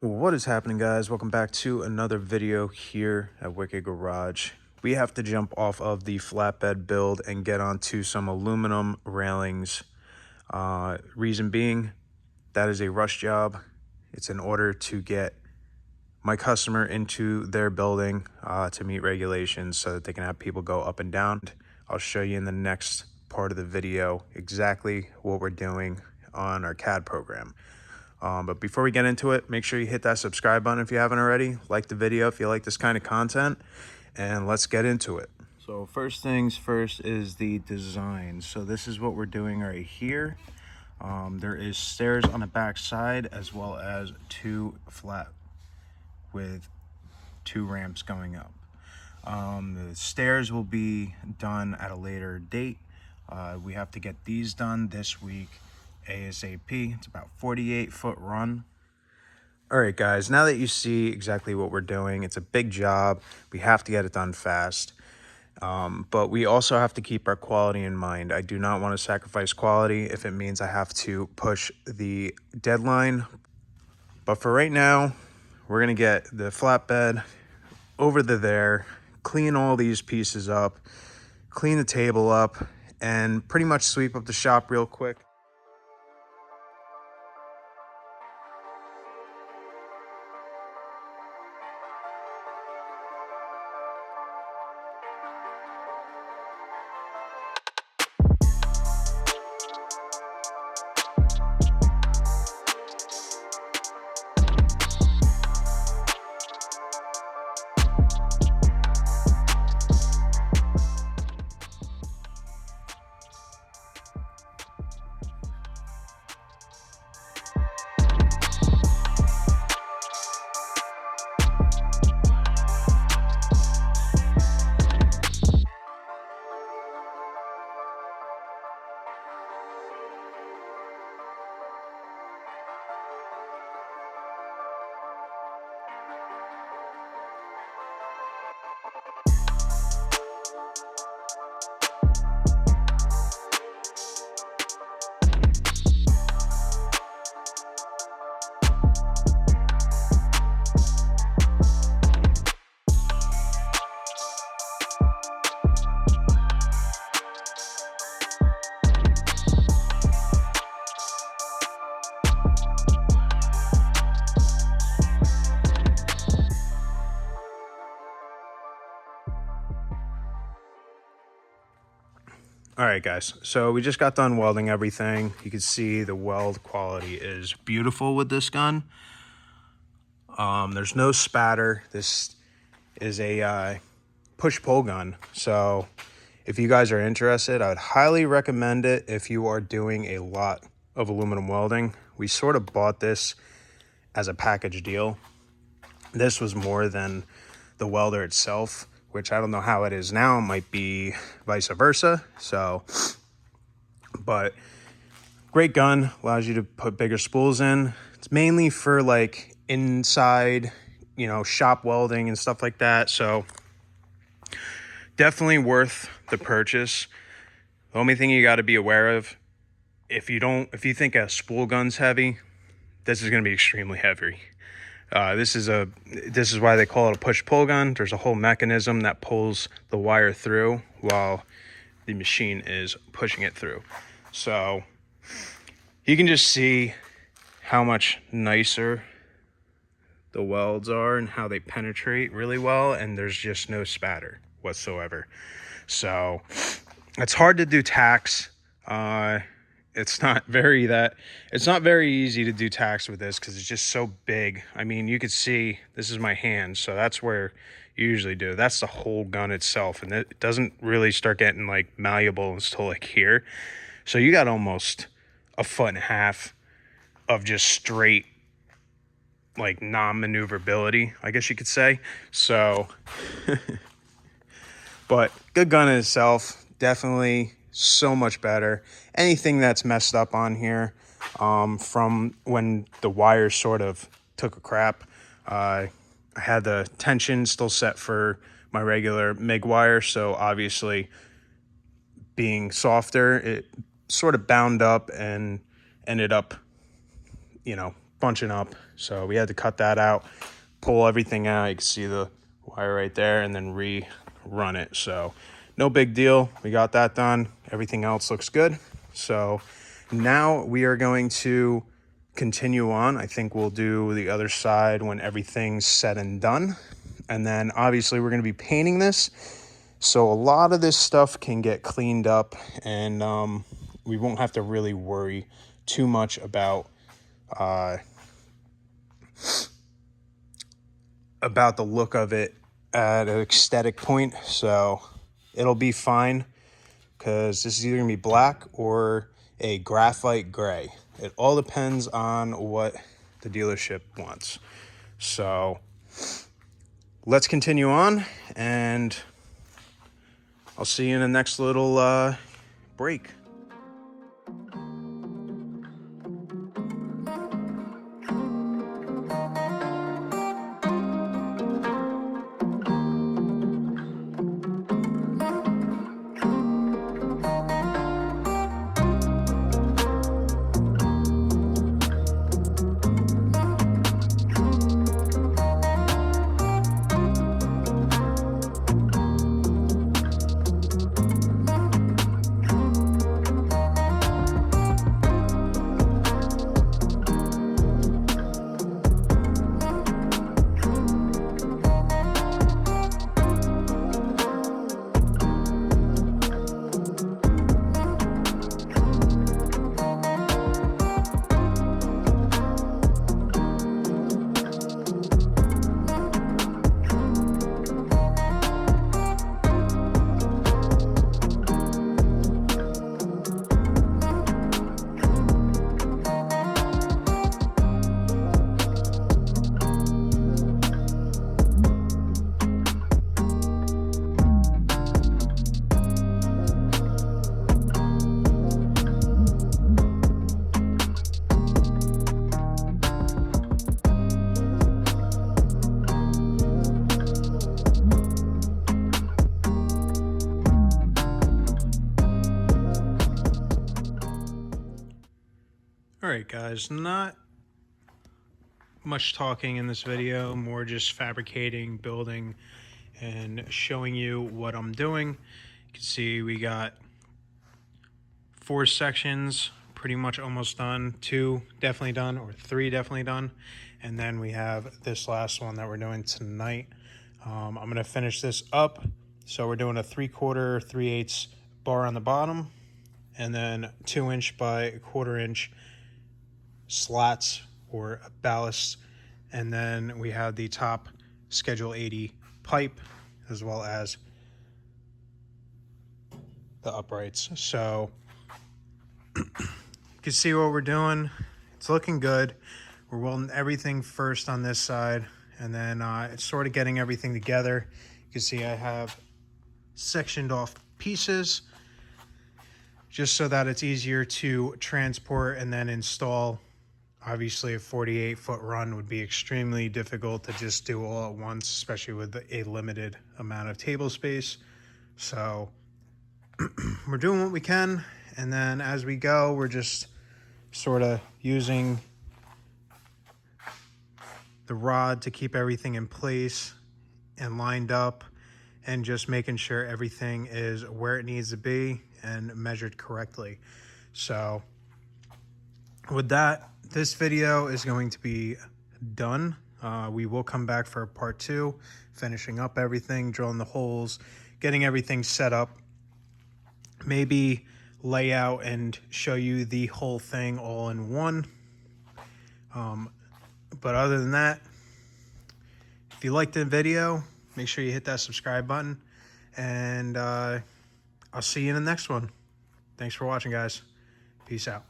What is happening, guys? Welcome back to another video here at Wicked Garage. We have to jump off of the flatbed build and get onto some aluminum railings. Reason being, that is a rush job. It's in order to get my customer into their building to meet regulations so that they can have people go up and down. I'll show you in the next part of the video exactly what we're doing on our CAD program. But before we get into it, make sure you hit that subscribe button if you haven't already. Like the video if you like this kind of content, and let's get into it. So first things first is the design. So this is what we're doing right here. There is stairs on the back side as well as two flat with two ramps going up. The stairs will be done at a later date. We have to get these done this week ASAP. It's about 48-foot run. All right, guys, now that you see exactly what we're doing, it's a big job. We have to get it done fast. But we also have to keep our quality in mind. I do not want to sacrifice quality if it means I have to push the deadline. But for right now, we're going to get the flatbed over to there, clean all these pieces up, clean the table up, and pretty much sweep up the shop real quick. All right, guys, so we just got done welding everything. You can see the weld quality is beautiful with this gun. There's no spatter. This is a push-pull gun. So if you guys are interested, I would highly recommend it if you are doing a lot of aluminum welding. We sort of bought this as a package deal. This was more than the welder itself, which I don't know how it is now. It might be vice versa. So, but great gun, allows you to put bigger spools in. It's mainly for like inside, shop welding and stuff like that. So definitely worth the purchase. The only thing you got to be aware of, if you think a spool gun's heavy, this is going to be extremely heavy. This is why they call it a push-pull gun. There's a whole mechanism that pulls the wire through while the machine is pushing it through. So you can just see how much nicer the welds are and how they penetrate really well, and there's just no spatter whatsoever. So it's hard to do tacks. It's not very easy to do tacks with this because it's just so big. I mean, you could see this is my hand, so that's where you usually do. That's the whole gun itself, and it doesn't really start getting like malleable until like here. So you got almost a foot and a half of just straight like non-maneuverability, I guess you could say. So but good gun in itself, definitely so much better. Anything that's messed up on here from when the wires sort of took a crap, I had the tension still set for my regular MIG wire, so obviously being softer, it sort of bound up and ended up, bunching up. So we had to cut that out, pull everything out. You can see the wire right there, and then rerun it. So no big deal. We got that done. Everything else looks good. So now we are going to continue on. I think we'll do the other side when everything's said and done. And then obviously we're going to be painting this. So a lot of this stuff can get cleaned up, and we won't have to really worry too much about the look of it at an aesthetic point. So it'll be fine, because this is either gonna be black or a graphite gray. It all depends on what the dealership wants. So let's continue on, and I'll see you in the next little break. Alright guys, not much talking in this video, more just fabricating, building, and showing you what I'm doing. You can see we got 4 sections pretty much almost done, 2 definitely done, or 3 definitely done, and then we have this last one that we're doing tonight. I'm going to finish this up. So we're doing a 3/4, 3/8 bar on the bottom, and then 2" by 1/4" slats or ballast, and then we have the top Schedule 80 pipe as well as the uprights. So you can see what we're doing. It's looking good. We're welding everything first on this side, and then it's sort of getting everything together. You can see I have sectioned off pieces just so that it's easier to transport and then install. Obviously, a 48-foot run would be extremely difficult to just do all at once, especially with a limited amount of table space. So we're doing what we can, and then as we go, we're just sort of using the rod to keep everything in place and lined up, and just making sure everything is where it needs to be and measured correctly. So with that, this video is going to be done. We will come back for part 2, finishing up everything, drilling the holes, getting everything set up, maybe lay out and show you the whole thing all in one. But other than that, if you liked the video, make sure you hit that subscribe button, and I'll see you in the next one. Thanks for watching, guys. Peace out.